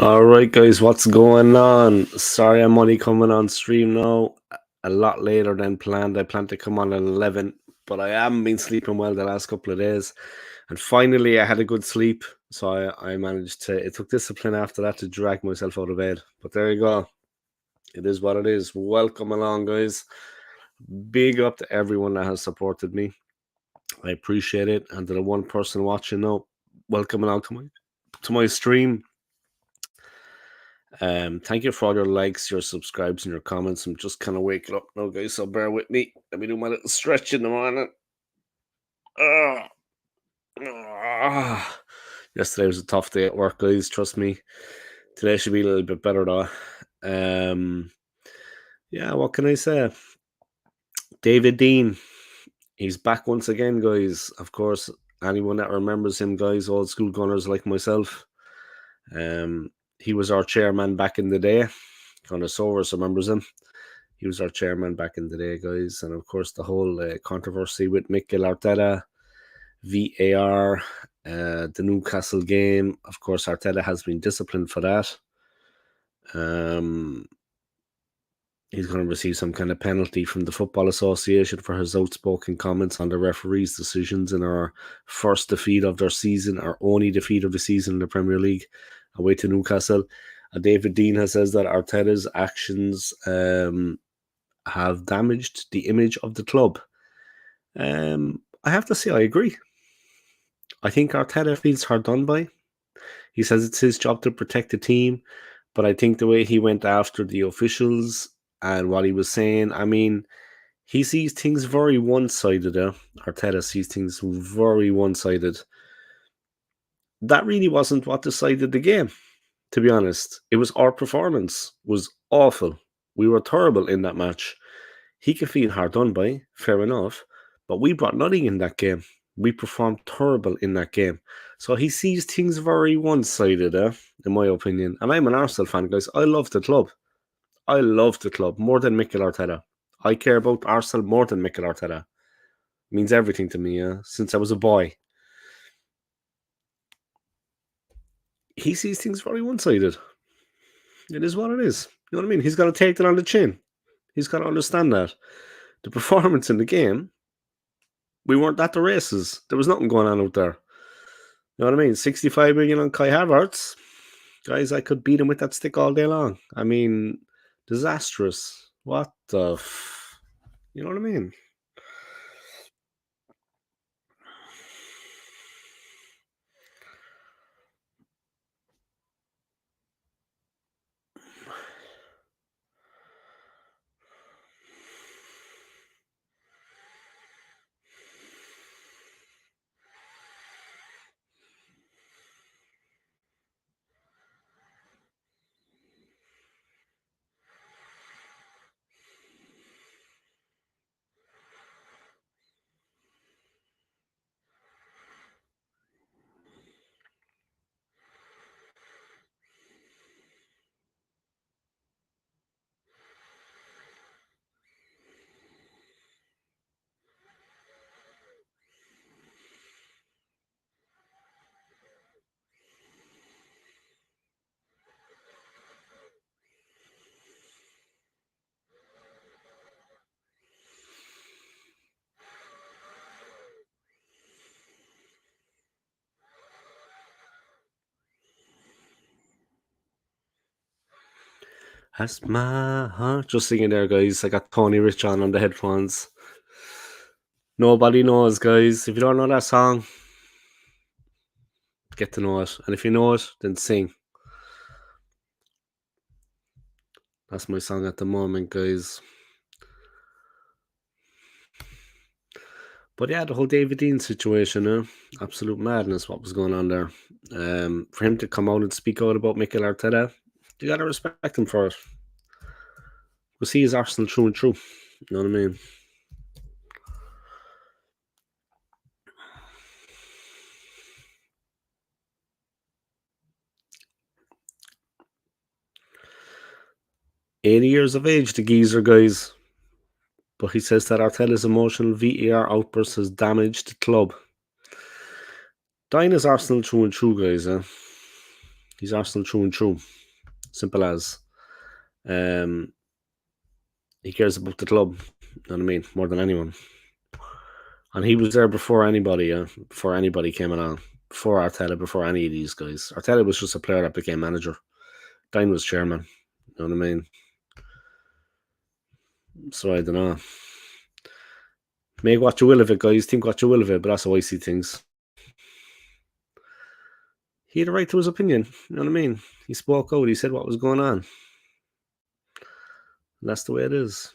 All right, guys, what's going on? Sorry, I'm only coming on stream now a lot later than planned. I planned to come on at 11, but I haven't been sleeping well the last couple of days. And finally, I had a good sleep, so I managed to. It took discipline after that to drag myself out of bed. But there you go. It is what it is. Welcome along, guys. Big up to everyone that has supported me. I appreciate it. And to the one person watching now, welcome along to my stream. Thank you for all your likes, your subscribes, and your comments. I'm just kind of waking up now, guys, so bear with me. Let me do my little stretch in the morning. Yesterday was a tough day at work, guys. Trust me. Today should be a little bit better, though. Yeah, what can I say? David Dein, he's back once again, guys. Of course, anyone that remembers him, guys, old school gunners like myself. He was our chairman back in the day. Connoisseurs remembers him. He was our chairman back in the day, guys. And of course, the whole controversy with Mikel Arteta, VAR, the Newcastle game. Of course, Arteta has been disciplined for that. He's going to receive some kind of penalty from the Football Association for his outspoken comments on the referee's decisions in our first defeat of their season, our only defeat of the season in the Premier League, away to Newcastle. David Dein has says that Arteta's actions have damaged the image of the club. I have to say I agree. I think Arteta feels hard done by. He says it's his job to protect the team, but I think the way he went after the officials and what he was saying, I mean, he sees things very one-sided. Arteta sees things very one-sided. That really wasn't what decided the game, to be honest. It was our performance was awful. We were terrible in that match. He can feel hard done by, fair enough, but we brought nothing in that game. We performed terrible in that game. So he sees things very one-sided, in my opinion. And I'm an Arsenal fan, guys. I love the club. I love the club more than Mikel Arteta. I care about Arsenal more than Mikel Arteta. It means everything to me, since I was a boy. He sees things very one-sided. It is what it is. You know what I mean? He's got to take that on the chin. He's got to understand that. The performance in the game, we weren't at the races. There was nothing going on out there. You know what I mean? 65 million on Kai Havertz. Guys, I could beat him with that stick all day long. I mean, disastrous. What the you know what I mean? That's my heart. Just singing there, guys. I got Tony Rich on the headphones. Nobody knows, guys. If you don't know that song, get to know it. And if you know it, then sing. That's my song at the moment, guys. But yeah, the whole David Dein situation, absolute madness what was going on there. For him to come out and speak out about Mikel Arteta, you got to respect him for it. Because he is Arsenal true and true. You know what I mean? "80 years of age, the geezer, guys." But he says that Arteta's emotional VAR outburst has damaged the club. Dein is Arsenal true and true, guys. He's Arsenal through and through. Simple as. He cares about the club, you know what I mean, more than anyone. And he was there before anybody came along. Before Arteta, before any of these guys. Arteta was just a player that became manager. Dein was chairman. You know what I mean? So I don't know. Make what you will of it, guys. Think what you will of it, but that's how I see things. He had a right to his opinion. You know what I mean? He spoke out. He said what was going on. And that's the way it is.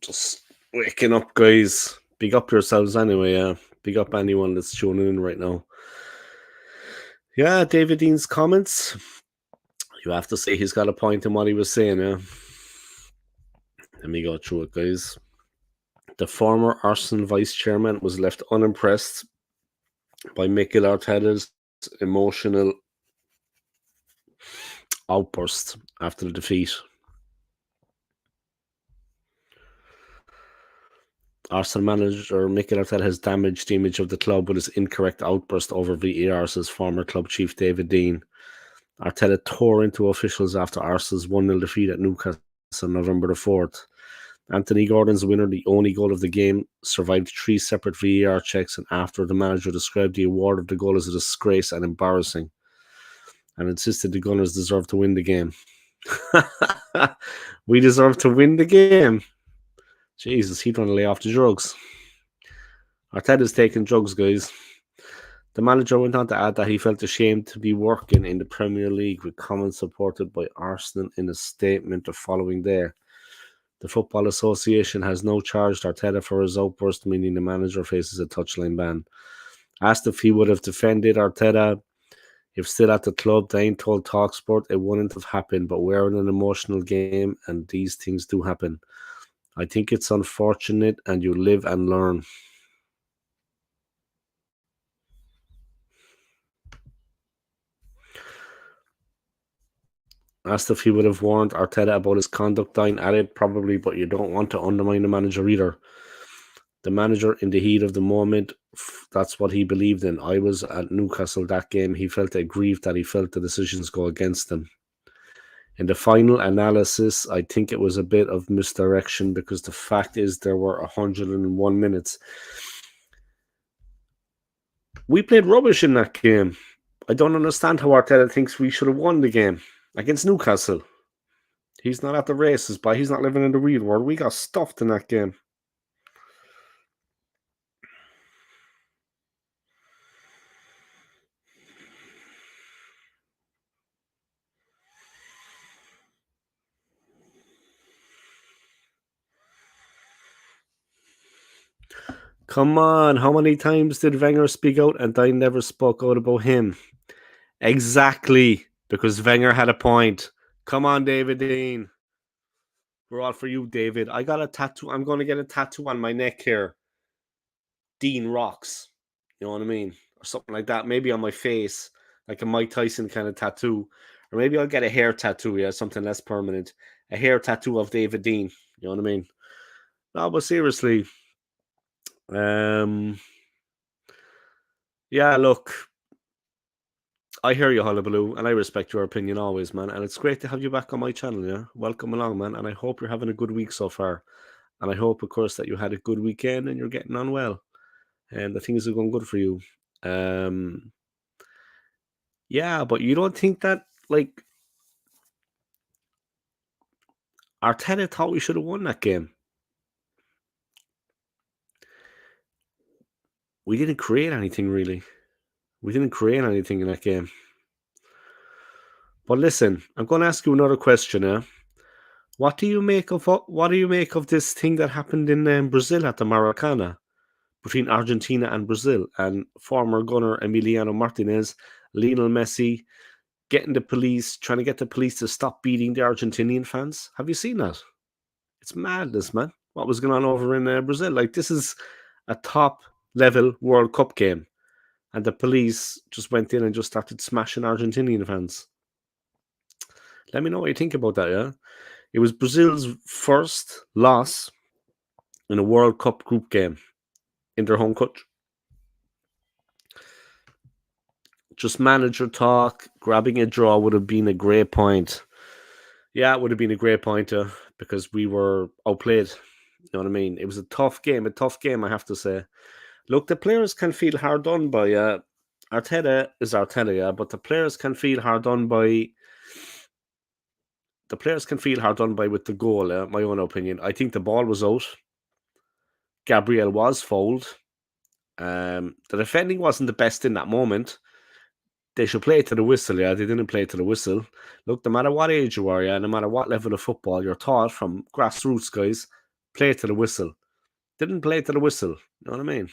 Just waking up, guys. Big up yourselves anyway, yeah. Big up anyone that's tuning in right now. Yeah, David Dean's comments. You have to say he's got a point in what he was saying, yeah. Let me go through it, guys. The former Arsenal vice chairman was left unimpressed by Mikel Arteta's emotional outburst after the defeat. Arsenal manager Mikel Arteta has damaged the image of the club with his incorrect outburst over VAR, says former club chief David Dein. Arteta tore into officials after Arsenal's 1-0 defeat at Newcastle on November the 4th. Anthony Gordon's winner, the only goal of the game, survived 3 separate VAR checks, and after the manager described the award of the goal as a disgrace and embarrassing, and insisted the Gunners deserved to win the game. We deserve to win the game. Jesus, he'd want to lay off the drugs. Arteta's taking drugs, guys. The manager went on to add that he felt ashamed to be working in the Premier League, with comments supported by Arsenal in a statement the following day. The Football Association has now charged Arteta for his outburst, meaning the manager faces a touchline ban. Asked if he would have defended Arteta if still at the club, Dein told TalkSport it wouldn't have happened, but we're in an emotional game and these things do happen. I think it's unfortunate and you live and learn. Asked if he would have warned Arteta about his conduct, Dein added, probably, but you don't want to undermine the manager either. The manager, in the heat of the moment, that's what he believed in. I was at Newcastle that game. He felt aggrieved that he felt the decisions go against him. In the final analysis, I think it was a bit of misdirection because the fact is there were 101 minutes. We played rubbish in that game. I don't understand how Arteta thinks we should have won the game against Newcastle. He's not at the races, but he's not living in the real world. We got stuffed in that game. Come on, how many times did Wenger speak out and I never spoke out about him? Exactly, because Wenger had a point. Come on, David Dein. We're all for you, David. I got a tattoo. I'm going to get a tattoo on my neck here. Dean rocks. You know what I mean? Or something like that. Maybe on my face, like a Mike Tyson kind of tattoo. Or maybe I'll get a hair tattoo, yeah, something less permanent. A hair tattoo of David Dein. You know what I mean? No, but seriously. Yeah, look. I hear you, Hullabaloo, and I respect your opinion always, man. And it's great to have you back on my channel, yeah? Welcome along, man. And I hope you're having a good week so far. And I hope, of course, that you had a good weekend and you're getting on well and the things are going good for you. Um, yeah, but you don't think that, like, Arteta thought we should have won that game? We didn't create anything, really. We didn't create anything in that game. But listen, I'm going to ask you another question. What do you make of this thing that happened in Brazil at the Maracana between Argentina and Brazil and former gunner Emiliano Martinez, Lionel Messi trying to get the police to stop beating the Argentinian fans? Have you seen that? It's madness, man. What was going on over in Brazil? Like, this is a top level World Cup game, and the police just went in and just started smashing Argentinian fans. Let me know what you think about that. Yeah, it was Brazil's first loss in a World Cup group game in their home country. Just manager talk, grabbing a draw would have been a great point. Yeah, it would have been a great point because we were outplayed. You know what I mean? It was a tough game, I have to say. Look, the players can feel hard done by. Arteta is Arteta, yeah, but the players can feel hard done by. The players can feel hard done by with the goal. My own opinion. I think the ball was out. Gabriel was fouled. The defending wasn't the best in that moment. They should play it to the whistle, yeah. They didn't play it to the whistle. Look, no matter what age you are, yeah, no matter what level of football you're taught from grassroots guys, play it to the whistle. Didn't play it to the whistle. You know what I mean?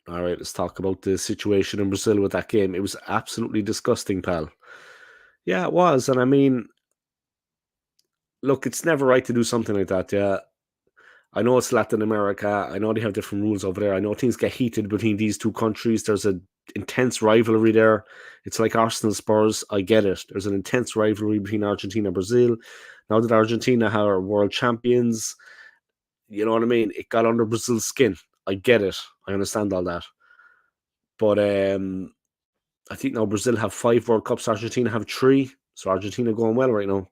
All right, let's talk about the situation in Brazil with that game. It was absolutely disgusting, pal. Yeah, it was. And I mean, look, it's never right to do something like that, yeah. I know it's Latin America. I know they have different rules over there. I know things get heated between these two countries. There's an intense rivalry there. It's like Arsenal Spurs. I get it. There's an intense rivalry between Argentina and Brazil. Now that Argentina are world champions, you know what I mean? It got under Brazil's skin. I get it. I understand all that. But I think now Brazil have 5 World Cups. Argentina have 3. So Argentina going well right now.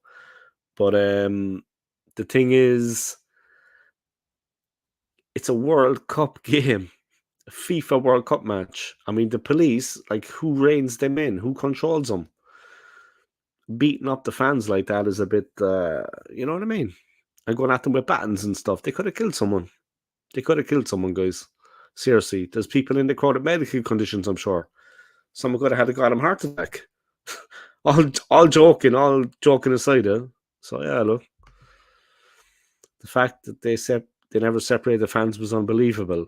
But the thing is, it's a World Cup game. FIFA World Cup match. I mean, the police, like, who reins them in? Who controls them? Beating up the fans like that is a bit, you know what I mean? And going at them with batons and stuff. They could have killed someone. They could have killed someone, guys. Seriously, there's people in the crowd with medical conditions, I'm sure. Someone could have had a goddamn heart attack. all joking aside, So yeah, look, the fact that they never separated the fans was unbelievable.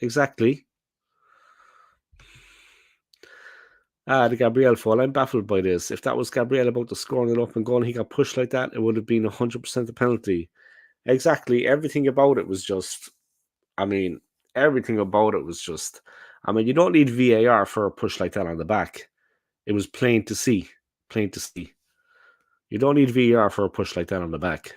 Exactly. The Gabriel fall. I'm baffled by this. If that was Gabriel about to score an open goal and he got pushed like that, it would have been 100% a penalty. Exactly. Everything about it was just, I mean, everything about it was just, I mean, you don't need VAR for a push like that on the back. It was plain to see. Plain to see. You don't need VAR for a push like that on the back.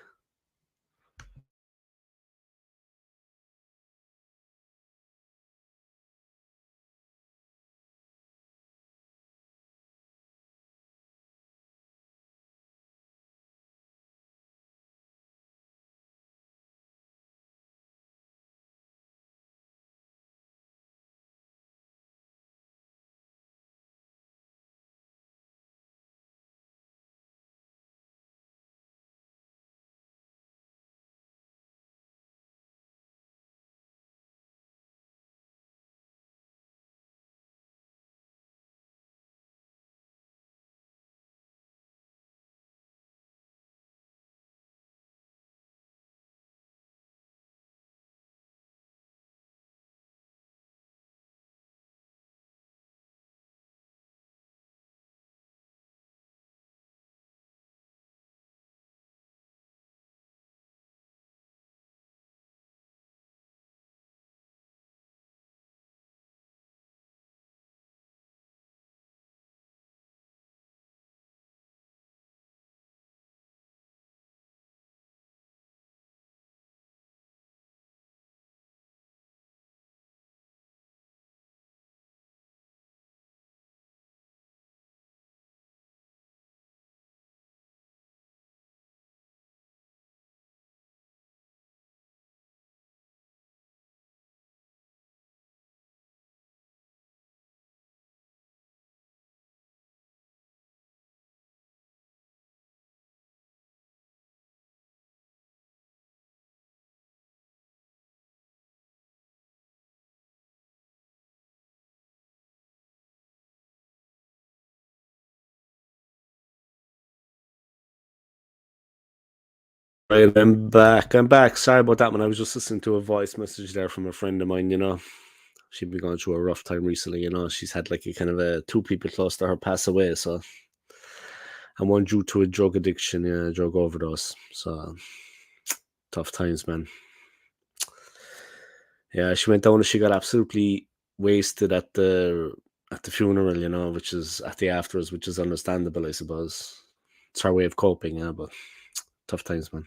Right, I'm back. I'm back. Sorry about that, man. I was just listening to a voice message there from a friend of mine, She'd been going through a rough time recently. She's had like a kind of two people close to her pass away, so and one due to a drug addiction, yeah, drug overdose. So tough times, man. Yeah, she went down and she got absolutely wasted at the funeral, which is at the afters, which is understandable, I suppose. It's her way of coping, yeah, but tough times, man.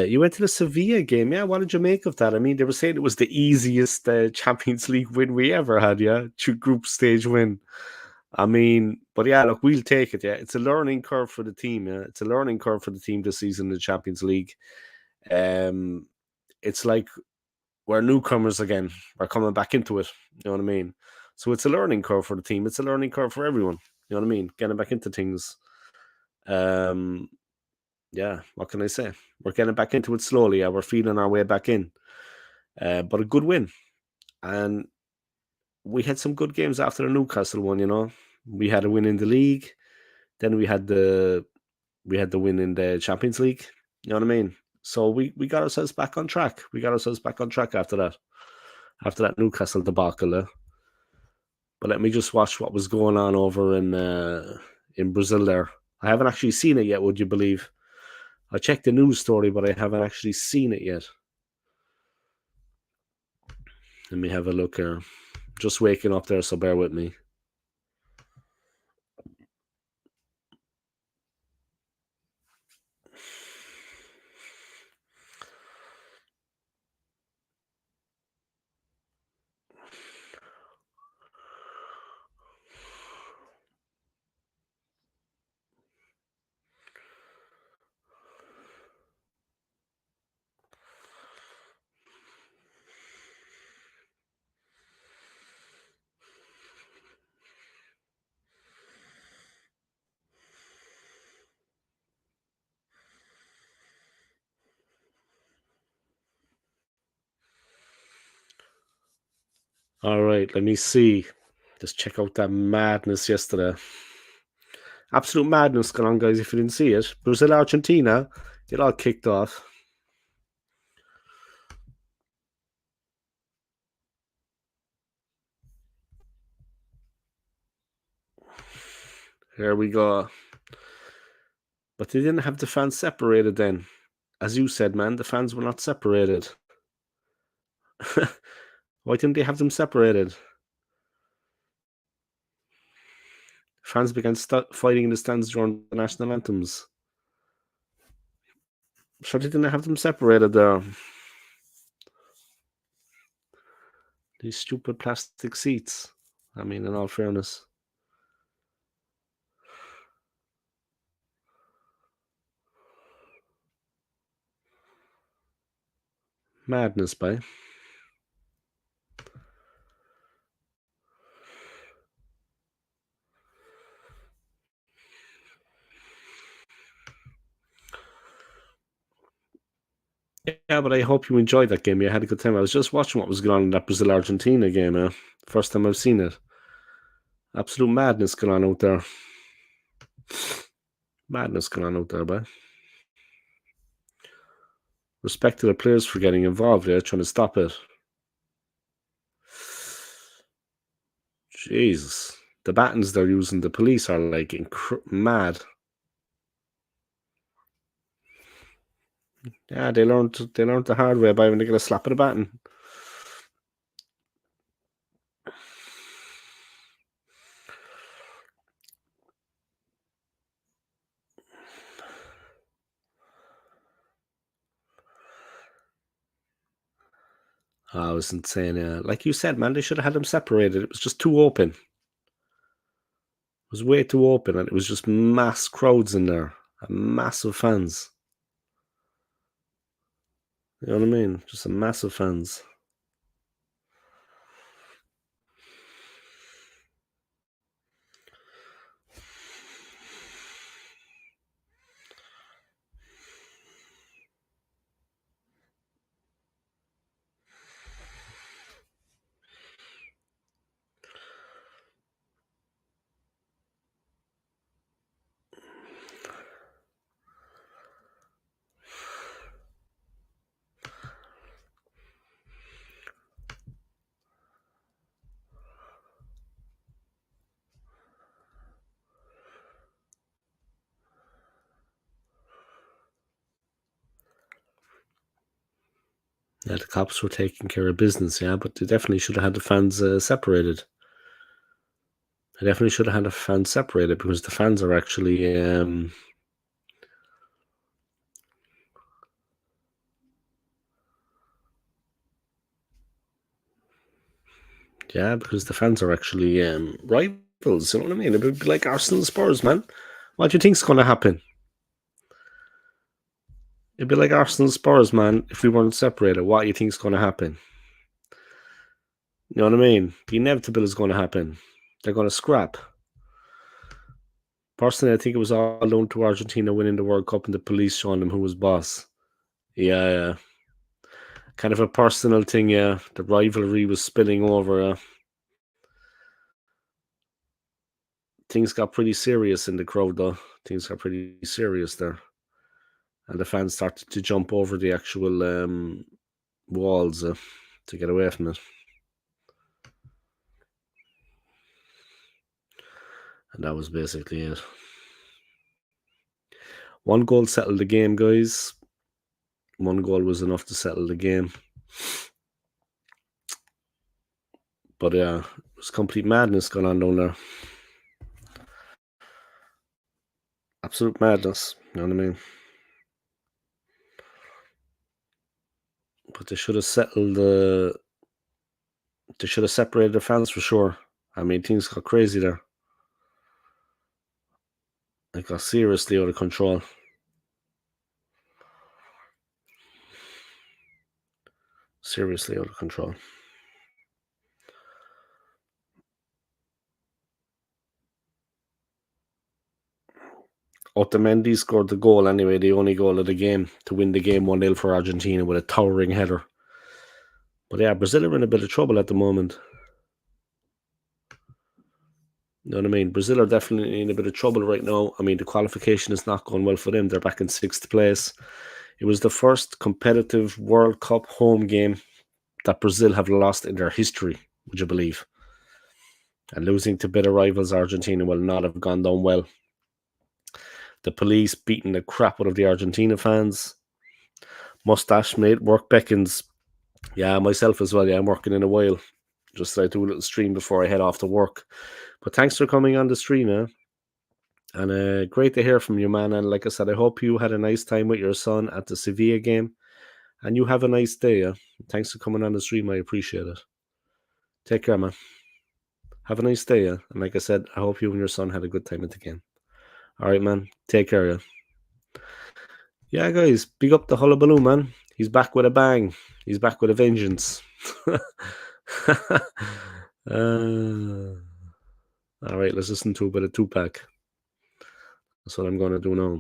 You went to the Sevilla game, yeah. What did you make of that? I mean, they were saying it was the easiest Champions League win we ever had, yeah, group stage win. I mean, but yeah, look, we'll take it. Yeah, it's a learning curve for the team. Yeah, it's a learning curve for the team this season in the Champions League. Um, it's like we're newcomers again. We're coming back into it. You know what I mean? So it's a learning curve for the team. It's a learning curve for everyone. You know what I mean? Getting back into things. Um, yeah, what can I say? We're getting back into it slowly. Yeah, we're feeling our way back in. But a good win. And we had some good games after the Newcastle one. We had a win in the league. Then we had the win in the Champions League. You know what I mean? So we got ourselves back on track. We got ourselves back on track after that Newcastle debacle. But let me just watch what was going on over in Brazil there. I haven't actually seen it yet, would you believe? I checked the news story, but I haven't actually seen it yet. Let me have a look here. Just waking up there, so bear with me. All right, let me see. Just check out that madness yesterday. Absolute madness going on, guys, if you didn't see it. Brazil, Argentina, it all kicked off. Here we go. But they didn't have the fans separated then. As you said, man, the fans were not separated. Why didn't they have them separated? Fans began fighting in the stands during the national anthems. Sure, they didn't have them separated there. These stupid plastic seats. I mean, in all fairness. Madness, by. Yeah, but I hope you enjoyed that game. You had a good time. I was just watching what was going on in that Brazil Argentina game. First time I've seen it. Absolute madness going on out there. Madness going on out there, boy. Respect to the players for getting involved there, trying to stop it. Jesus. The battens they're using, the police are like mad. Yeah, they learned the hard way by when they get a slap at a baton. I was insane. Like you said, man, they should have had them separated. It was just too open. It was way too open, and it was just mass crowds in there, massive fans. You know what I mean? Just a massive fans. Yeah, the cops were taking care of business, yeah, but they definitely should have had the fans separated. They definitely should have had the fans separated because the fans are actually, yeah, because the fans are actually rivals. You know what I mean? It would be like Arsenal and Spurs, man. What do you think's going to happen? It'd be like Arsenal and Spurs, man. If we weren't separated, what do you think's going to happen? You know what I mean? The inevitable is going to happen. They're going to scrap. Personally, I think it was all down to Argentina winning the World Cup and the police showing them who was boss. Yeah, yeah. Kind of a personal thing, yeah. The rivalry was spilling over. Things got pretty serious in the crowd, though. Things got pretty serious there. And the fans started to jump over the actual walls to get away from it. And that was basically it. One goal settled the game, guys. One goal was enough to settle the game. But yeah, it was complete madness going on down there. Absolute madness. You know what I mean? But they should have settled the. They should have separated the fans for sure. I mean, things got crazy there. It got seriously out of control. Seriously out of control. Otamendi scored the goal anyway, the only goal of the game to win the game 1-0 for Argentina with a towering header. But yeah, Brazil are in a bit of trouble at the moment. You know what I mean? Brazil are definitely in a bit of trouble right now. I mean, the qualification is not going well for them. They're back in 6th place. It was the first competitive World Cup home game that Brazil have lost in their history, would you believe? And losing to bitter rivals Argentina will not have gone down well. The police beating the crap out of the Argentina fans. Mustache mate work beckons. Yeah, myself as well. Yeah, I'm working in a while. Just I do a little stream before I head off to work. But thanks for coming on the stream, and great to hear from you, man. And like I said, I hope you had a nice time with your son at the Sevilla game. And you have a nice day, yeah? Thanks for coming on the stream. I appreciate it. Take care, man. Have a nice day, yeah? And like I said, I hope you and your son had a good time at the game. All right, man. Take care, yeah? Yeah, guys. Big up the hullabaloo, man. He's back with a bang. He's back with a vengeance. All right, let's listen to a bit of Tupac. That's what I'm going to do now.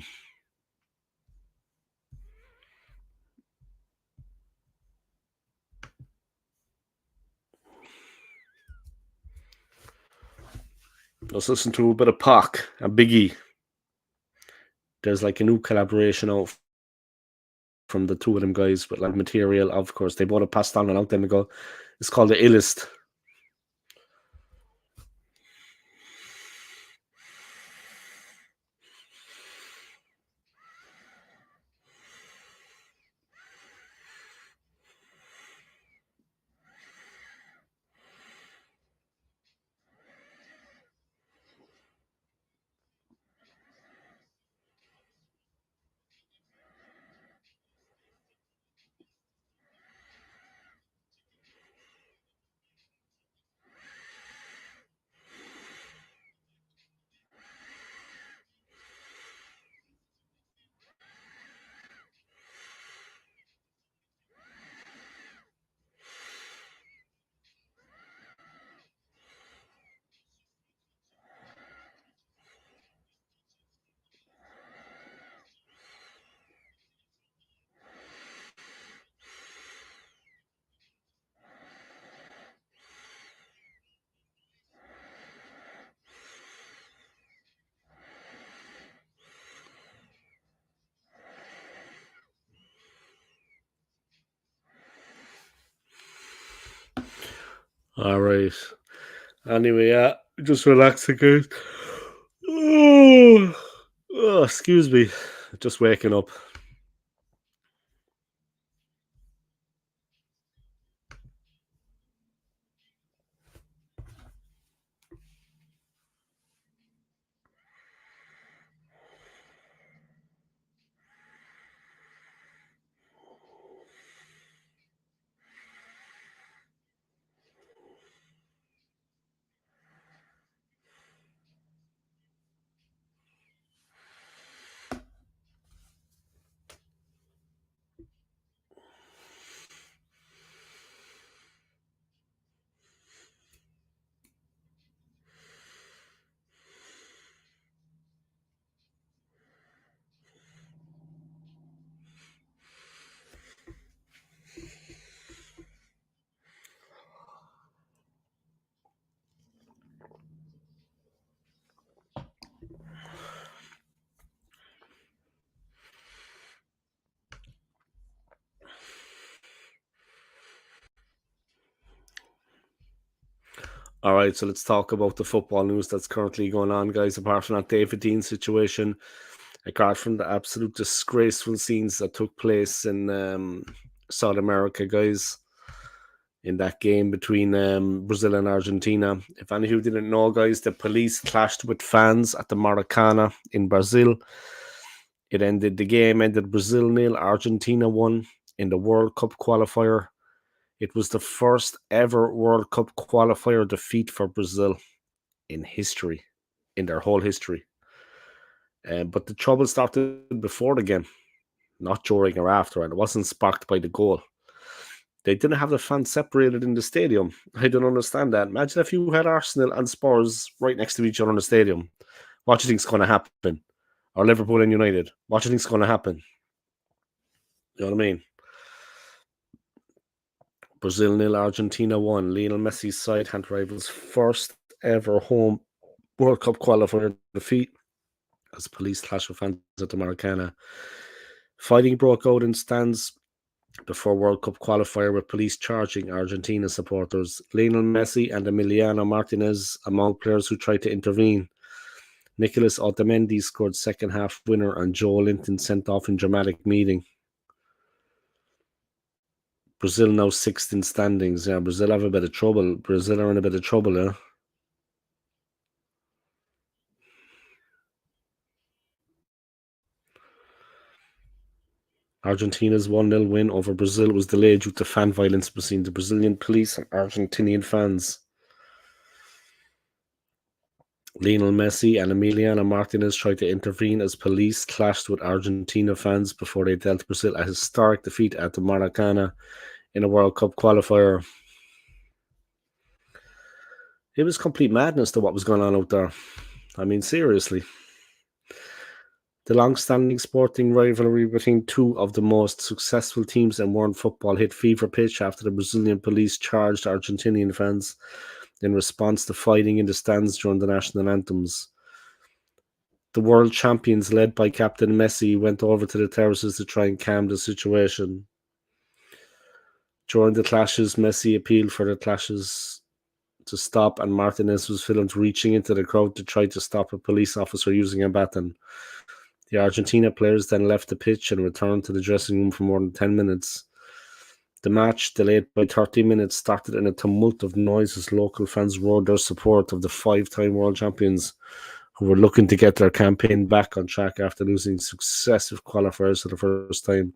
Let's listen to a bit of Pac and Biggie. There's like a new collaboration out from the two of them guys with like material. Of course, they both have passed on a long time ago. It's called The Illest. All right. Anyway, yeah, just relax again. Oh, excuse me. Just waking up. All right, so let's talk about the football news that's currently going on, guys. Apart from that David Dein situation, apart from the absolute disgraceful scenes that took place in South America, guys, in that game between Brazil and Argentina. If any of you didn't know, guys, the police clashed with fans at the Maracana in Brazil. The game ended Brazil 0, Argentina 1 in the World Cup qualifier. It was the first ever World Cup qualifier defeat for Brazil in history, in their whole history. But the trouble started before the game, not during or after, and it wasn't sparked by the goal. They didn't have the fans separated in the stadium. I don't understand that. Imagine if you had Arsenal and Spurs right next to each other in the stadium. What do you think's going to happen? Or Liverpool and United. What do you think's going to happen? You know what I mean? Brazil 0, Argentina 1. Lionel Messi's side hand rivals' first ever home World Cup qualifier defeat as police clash with fans at the Maracana. Fighting broke out in stands before World Cup qualifier with police charging Argentina supporters. Lionel Messi and Emiliano Martinez among players who tried to intervene. Nicolas Otamendi scored second half winner and Joe Linton sent off in dramatic meeting. Brazil now sixth in standings. Yeah, Brazil have a bit of trouble. Brazil are in a bit of trouble, eh? Argentina's 1-0 win over Brazil was delayed due to fan violence between the Brazilian police and Argentinian fans. Lionel Messi and Emiliano Martinez tried to intervene as police clashed with Argentina fans before they dealt Brazil a historic defeat at the Maracana in a World Cup qualifier. It was complete madness to what was going on out there. I mean, seriously. The long-standing sporting rivalry between two of the most successful teams in world football hit fever pitch after the Brazilian police charged Argentinian fans in response to fighting in the stands during the national anthems. The world champions, led by Captain Messi, went over to the terraces to try and calm the situation. During the clashes, Messi appealed for the clashes to stop, and Martinez was filmed reaching into the crowd to try to stop a police officer using a baton. The Argentina players then left the pitch and returned to the dressing room for more than 10 minutes. The match, delayed by 30 minutes, started in a tumult of noise as local fans roared their support of the five-time world champions who were looking to get their campaign back on track after losing successive qualifiers for the first time.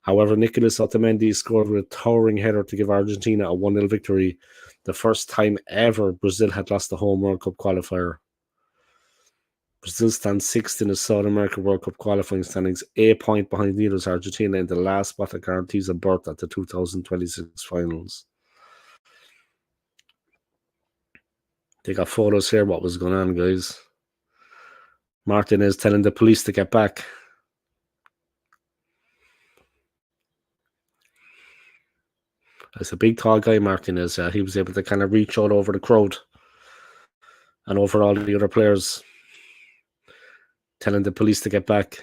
However, Nicolas Otamendi scored with a towering header to give Argentina a 1-0 victory, the first time ever Brazil had lost a home World Cup qualifier. Brazil stands sixth in the South America World Cup qualifying standings, a point behind leaders Argentina in the last spot that guarantees a berth at the 2026 finals. They got photos here, what was going on, guys. Martinez telling the police to get back. It's a big, tall guy, Martinez. He was able to kind of reach out over the crowd and over all the other players, telling the police to get back.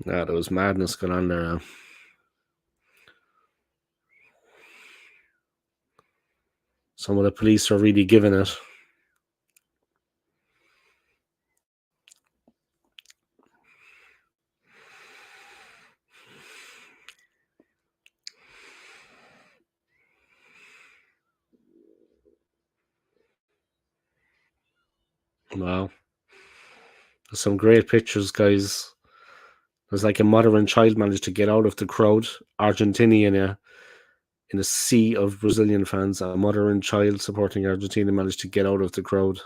Yeah, there was madness going on there. Some of the police are really giving it. Wow. There's some great pictures, guys. There's like a mother and child managed to get out of the crowd. Argentina in a sea of Brazilian fans. A mother and child supporting Argentina managed to get out of the crowd.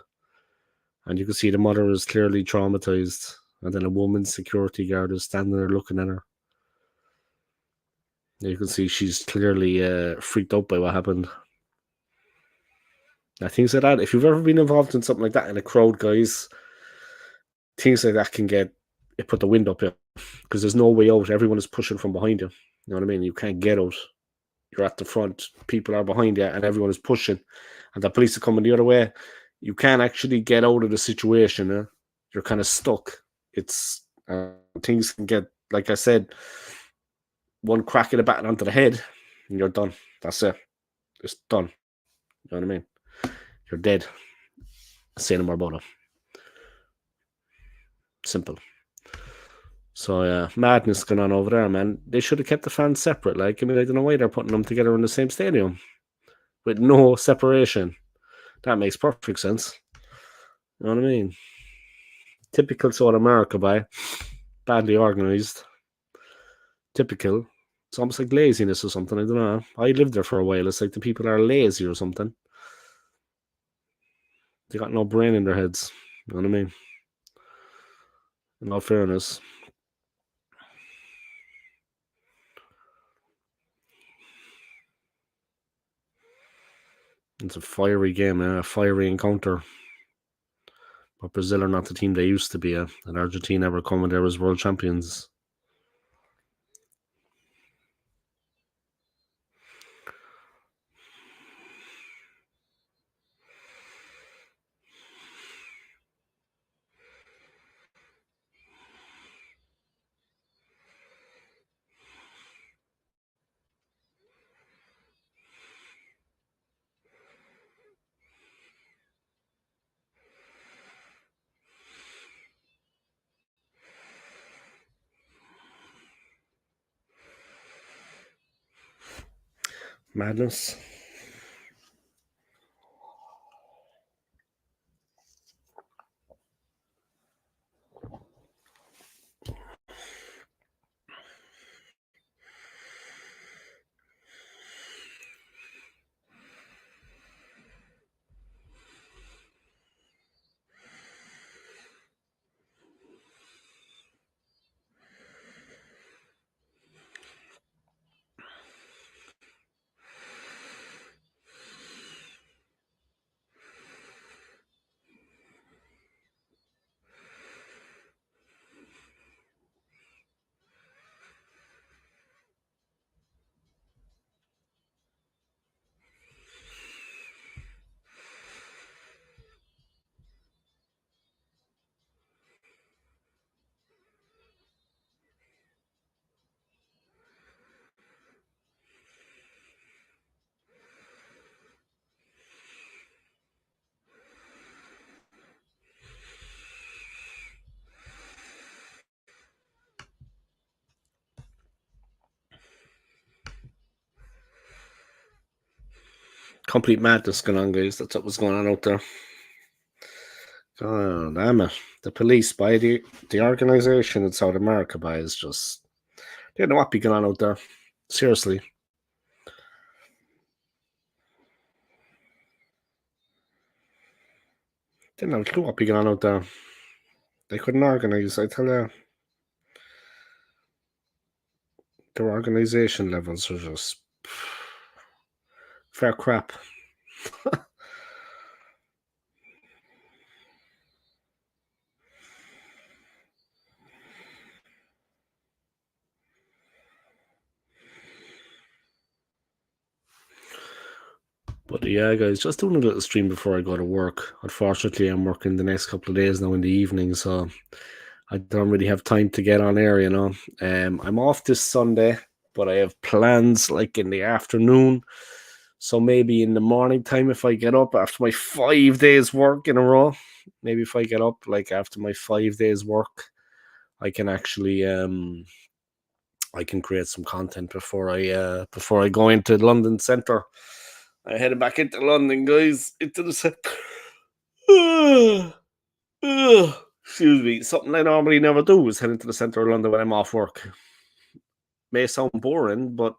And you can see the mother is clearly traumatized. And then a woman's security guard is standing there looking at her. You can see she's clearly freaked out by what happened. Now, things like that, if you've ever been involved in something like that in a crowd, guys, things like that can get it put the wind up here because there's no way out. Everyone is pushing from behind you. You know what I mean? You can't get out. you're at the front, people are behind you, and everyone is pushing, and the police are coming the other way, you can't actually get out of the situation. You're kind of stuck. It's things can get, like I said, one crack of the bat onto the head, and you're done. That's it. It's done. You know what I mean? You're dead. Say no more about it. Simple. So yeah, madness going on over there, man. They should have kept the fans separate. Like, I mean, I don't know why they're putting them together in the same stadium with no separation. That makes perfect sense. You know what I mean? Typical South America, by badly organized. Typical. It's almost like laziness or something. I don't know. I lived there for a while. It's like the people are lazy or something. They got no brain in their heads. You know what I mean? In all fairness. It's a fiery game, a fiery encounter. But Brazil are not the team they used to be, and Argentina were coming there as world champions. Madness. Complete madness going on, guys. That's what was going on out there. God damn it. The police, by the organization in South America, by is just, they don't know what be going on out there. Seriously. They didn't have a clue what be going on out there. They couldn't organize, I tell you. Their organization levels are just fair crap. But yeah, guys, just doing a little stream before I go to work. Unfortunately, I'm working the next couple of days now in the evening, so I don't really have time to get on air, you know. I'm off this Sunday, but I have plans like in the afternoon. So maybe in the morning time, if I get up after my 5 days work in a row, maybe if I get up like after my 5 days work, I can actually I can create some content before I go into London Centre. I headed back into London, guys, into the centre. Excuse me. Something I normally never do is head into the centre of London when I'm off work. May sound boring, but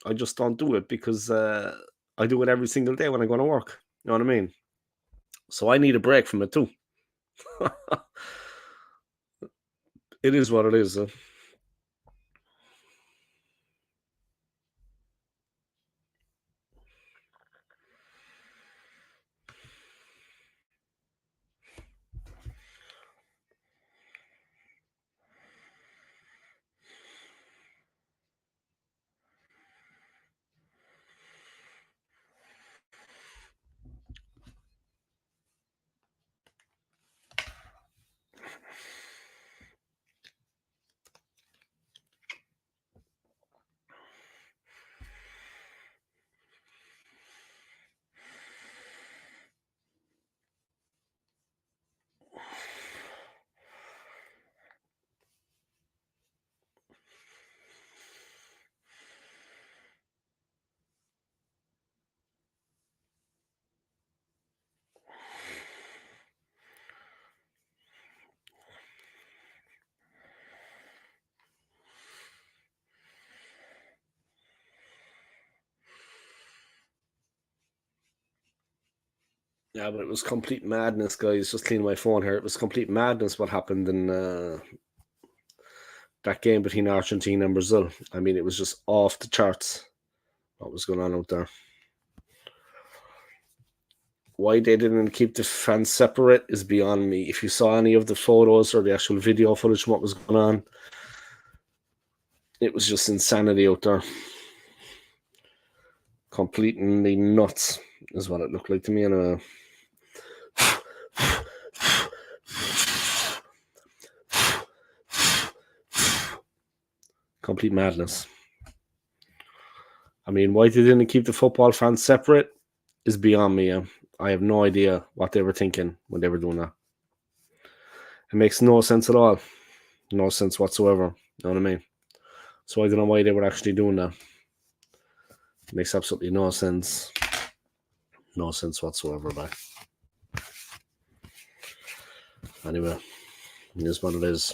I just don't do it because I do it every single day when I go to work. You know what I mean? So I need a break from it too. It is what it is. Yeah, but it was complete madness, guys. Just clean my phone here. It was complete madness what happened in that game between Argentina and Brazil. I mean, it was just off the charts what was going on out there. Why they didn't keep the fans separate is beyond me. If you saw any of the photos or the actual video footage of what was going on, it was just insanity out there. Completely nuts is what it looked like to me. Anyway. Complete madness. I mean, why they didn't keep the football fans separate is beyond me. I have no idea what they were thinking when they were doing that. It makes no sense at all. No sense whatsoever. You know what I mean? So I don't know why they were actually doing that. It makes absolutely no sense. No sense whatsoever, but anyway, it is what it is.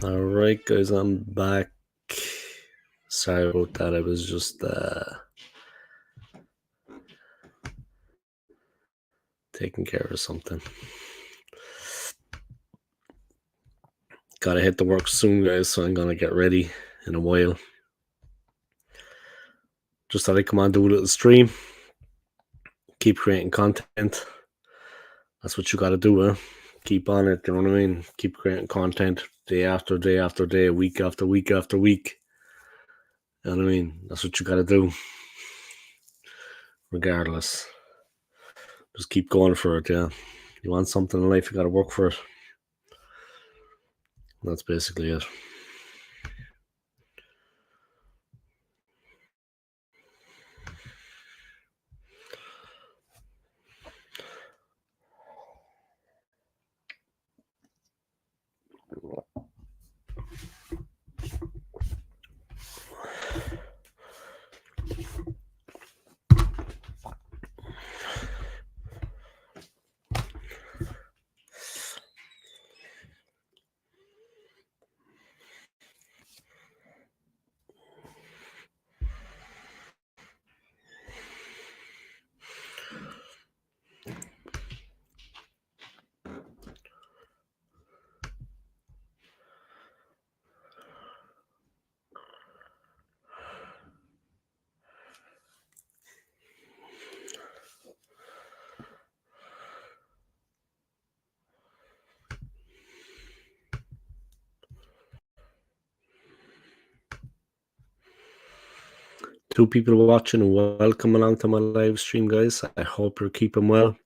Alright, guys, I'm back. Sorry about that. I was just taking care of something. Gotta hit the work soon, guys, so I'm gonna get ready in a while. Just thought I'd come on, do a little stream. Keep creating content. That's what you gotta do, huh? Keep on it, you know what I mean? Keep creating content day after day after day, week after week after week. You know what I mean? That's what you gotta do. Regardless. Just keep going for it, yeah. You want something in life, you gotta work for it. That's basically it. Two people watching, welcome along to my live stream, guys. I hope you're keeping well.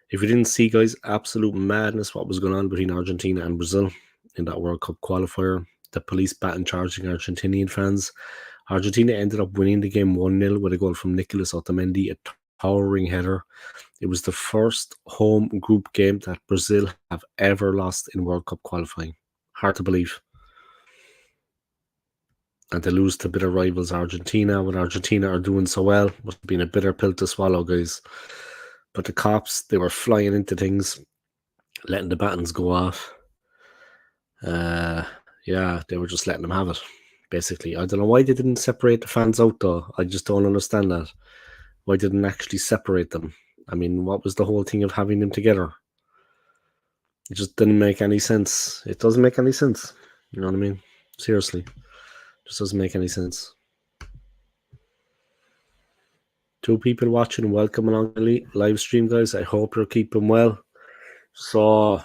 If you didn't see, guys, absolute madness what was going on between Argentina and Brazil in that World Cup qualifier. The police batting charging Argentinian fans. Argentina ended up winning the game 1-0 with a goal from Nicolas Otamendi, a towering header. It was the first home group game that Brazil have ever lost in World Cup qualifying. Hard to believe. And they lose to bitter rivals Argentina when Argentina are doing so well. Must have been a bitter pill to swallow, guys. But the cops, they were flying into things, letting the battens go off. Yeah, they were just letting them have it, basically. I don't know why they didn't separate the fans out, though. I just don't understand that. Why didn't actually separate them? I mean, what was the whole thing of having them together? It just didn't make any sense. It doesn't make any sense. You know what I mean? Seriously. It just doesn't make any sense. Two people watching, welcome along the live stream, guys. I hope you're keeping well. So,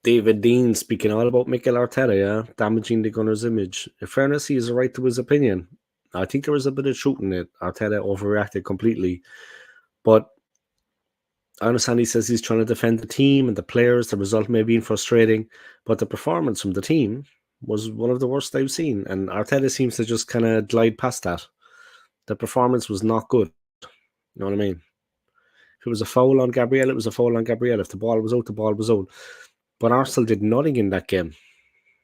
David Dein speaking all about Mikel Arteta, yeah, damaging the Gunners' image. In fairness, he has a right to his opinion. I think there was a bit of truth in it. Arteta overreacted completely. But I understand he says he's trying to defend the team and the players. The result may be frustrating, but the performance from the team was one of the worst I've seen. And Arteta seems to just kind of glide past that. The performance was not good. You know what I mean? If it was a foul on Gabriel, it was a foul on Gabriel. If the ball was out, the ball was out. But Arsenal did nothing in that game.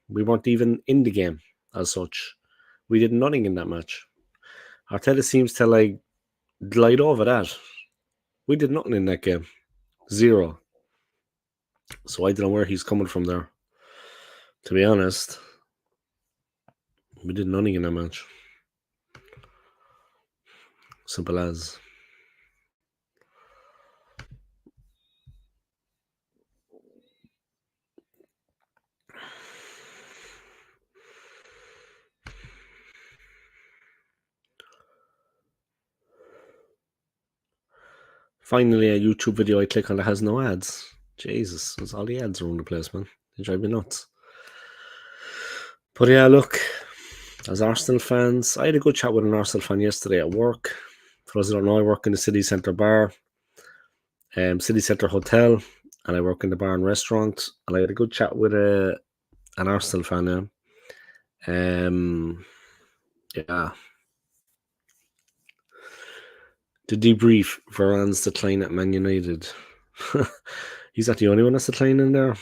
We weren't even in the game as such. We did nothing in that match. Arteta seems to like glide over that. We did nothing in that game. Zero. So I don't know where he's coming from there. To be honest, we did nothing in that match. Simple as. Finally, a YouTube video I click on that has no ads. Jesus, there's all the ads around the place, man. They drive me nuts. But yeah, look, as Arsenal fans, I had a good chat with an Arsenal fan yesterday at work. For those who don't know, I work in the city centre bar, city centre hotel, and I work in the bar and restaurant. And I had a good chat with an Arsenal fan. Yeah. The debrief, Varane's decline at Man United. He's not the only one that's declining there.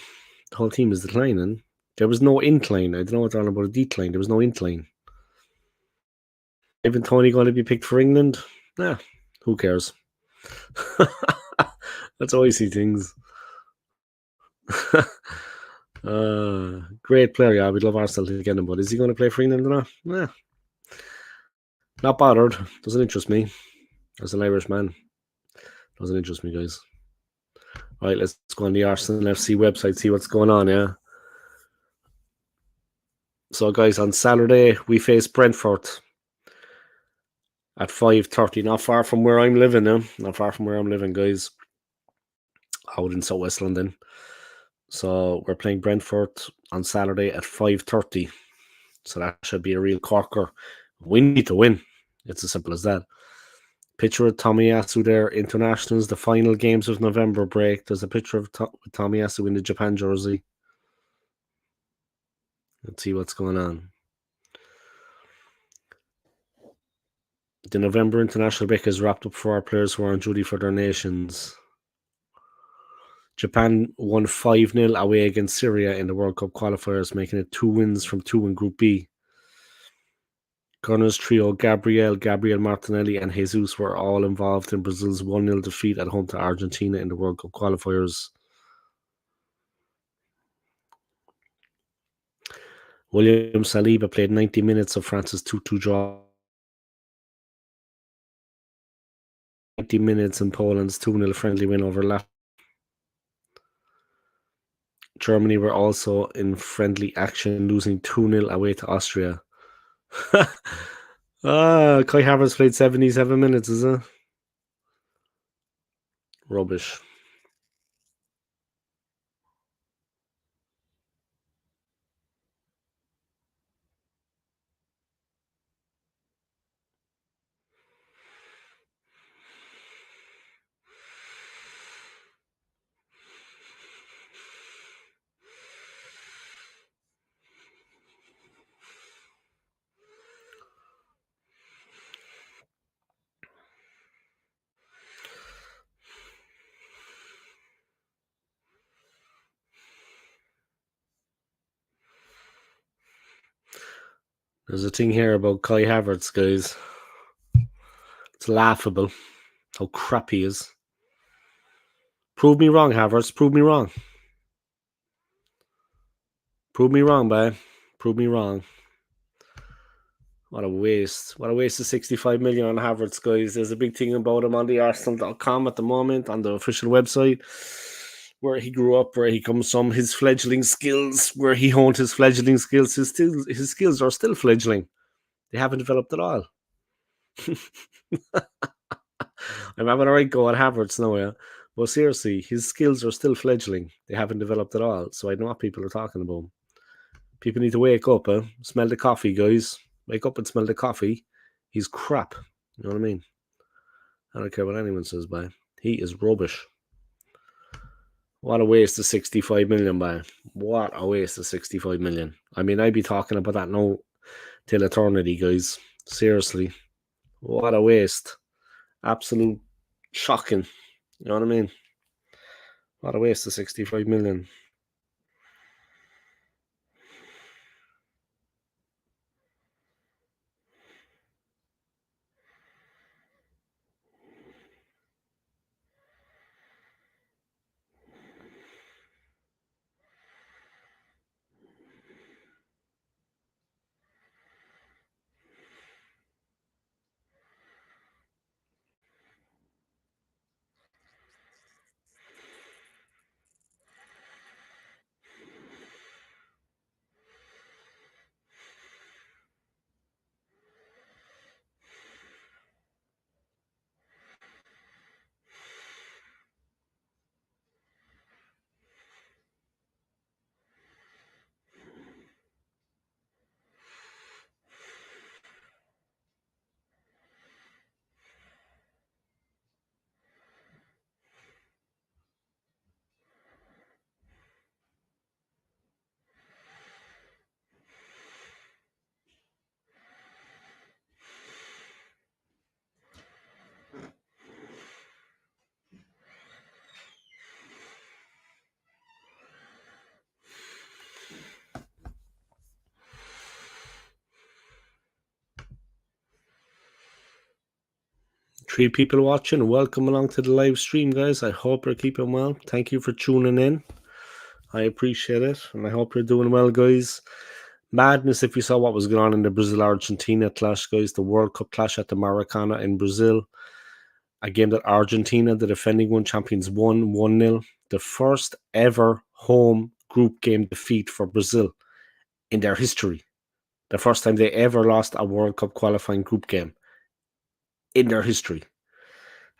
The whole team is declining. There was no incline. I don't know what they're on about a decline. There was no incline. Even Tony going to be picked for England? Nah, who cares? That's how I see things. Great player, yeah. We'd love Arsenal to get him, but is he going to play for England or not? Nah, not bothered. Doesn't interest me. As an Irish man, doesn't interest me, guys. All right, let's go on the Arsenal FC website, see what's going on, yeah. So, guys, on Saturday, we face Brentford at 5:30. Not far from where I'm living now. Not far from where I'm living, guys. Out in South West London. So, we're playing Brentford on Saturday at 5:30. So, that should be a real corker. We need to win. It's as simple as that. Picture of Tomiyasu there, internationals, the final games of November break. There's a picture of Tomiyasu in the Japan jersey. Let's see what's going on. The November international break is wrapped up for our players who are on duty for their nations. Japan won 5-0 away against Syria in the World Cup qualifiers, making it 2 wins from 2 in Group B. Gunners trio Gabriel Martinelli and Jesus were all involved in Brazil's 1-0 defeat at home to Argentina in the World Cup qualifiers. William Saliba played 90 minutes of France's 2-2 draw. 90 minutes in Poland's 2-0 friendly win over Latvia. Germany were also in friendly action, losing 2-0 away to Austria. Kai Havertz played 77 minutes, is it? Rubbish. There's a thing here about Kai Havertz, guys. It's laughable how crap he is. Prove me wrong, Havertz. Prove me wrong. Prove me wrong, babe. Prove me wrong. What a waste. What a waste of 65 million on Havertz, guys. There's a big thing about him on the Arsenal.com at the moment, on the official website, where he grew up, where he comes from, his fledgling skills, where he honed his fledgling skills. His skills are still fledgling. They haven't developed at all. I'm having a right go at Havertz now, yeah. But seriously, his skills are still fledgling. They haven't developed at all. So I know what people are talking about. People need to wake up, smell the coffee, guys. Wake up and smell the coffee. He's crap. You know what I mean? I don't care what anyone says, by. He is rubbish. What a waste of 65 million, by. What a waste of 65 million. I mean, I'd be talking about that now till eternity, guys. Seriously. What a waste. Absolute shocking. You know what I mean? What a waste of 65 million. Three people watching. Welcome along to the live stream, guys. I hope you're keeping well. Thank you for tuning in. I appreciate it, and I hope you're doing well, guys. Madness if you saw what was going on in the Brazil-Argentina clash, guys. The World Cup clash at the Maracana in Brazil. A game that Argentina, the defending world champions, won 1-0. The first ever home group game defeat for Brazil in their history. The first time they ever lost a World Cup qualifying group game in their history.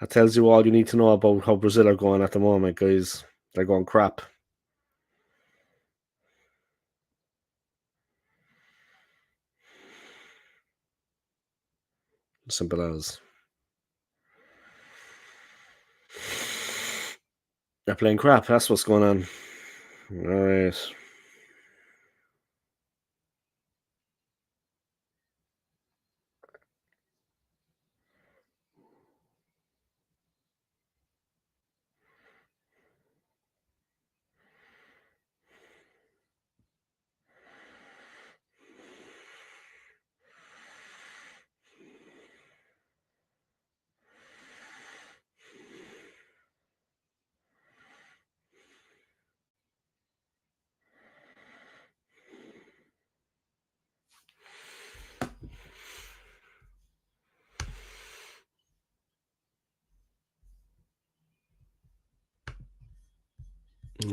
That tells you all you need to know about how Brazil are going at the moment, guys. They're going crap. Simple as. They're playing crap. That's what's going on. All right.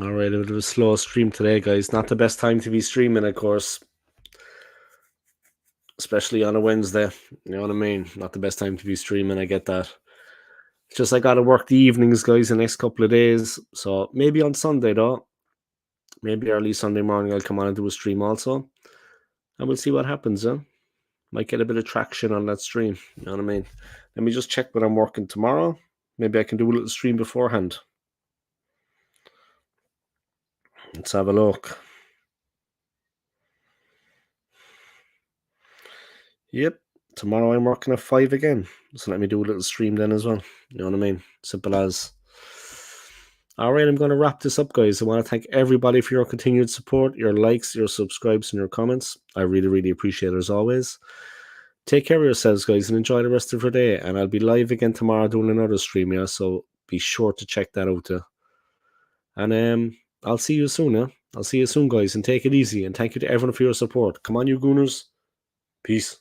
All right, a bit of a slow stream today, guys. Not the best time to be streaming, of course. Especially on a Wednesday. You know what I mean? Not the best time to be streaming, I get that. It's just I gotta work the evenings, guys, the next couple of days. So maybe on Sunday though. Maybe early Sunday morning I'll come on and do a stream also. And we'll see what happens, huh? Might get a bit of traction on that stream. You know what I mean? Let me just check when I'm working tomorrow. Maybe I can do a little stream beforehand. Let's have a look. Yep. Tomorrow I'm working at 5 again. So let me do a little stream then as well. You know what I mean? Simple as. All right, I'm going to wrap this up, guys. I want to thank everybody for your continued support, your likes, your subscribes, and your comments. I really, really appreciate it as always. Take care of yourselves, guys, and enjoy the rest of your day. And I'll be live again tomorrow doing another stream, yeah? So be sure to check that out. And I'll see you soon, yeah? I'll see you soon, guys, and take it easy. And thank you to everyone for your support. Come on, you gooners. Peace.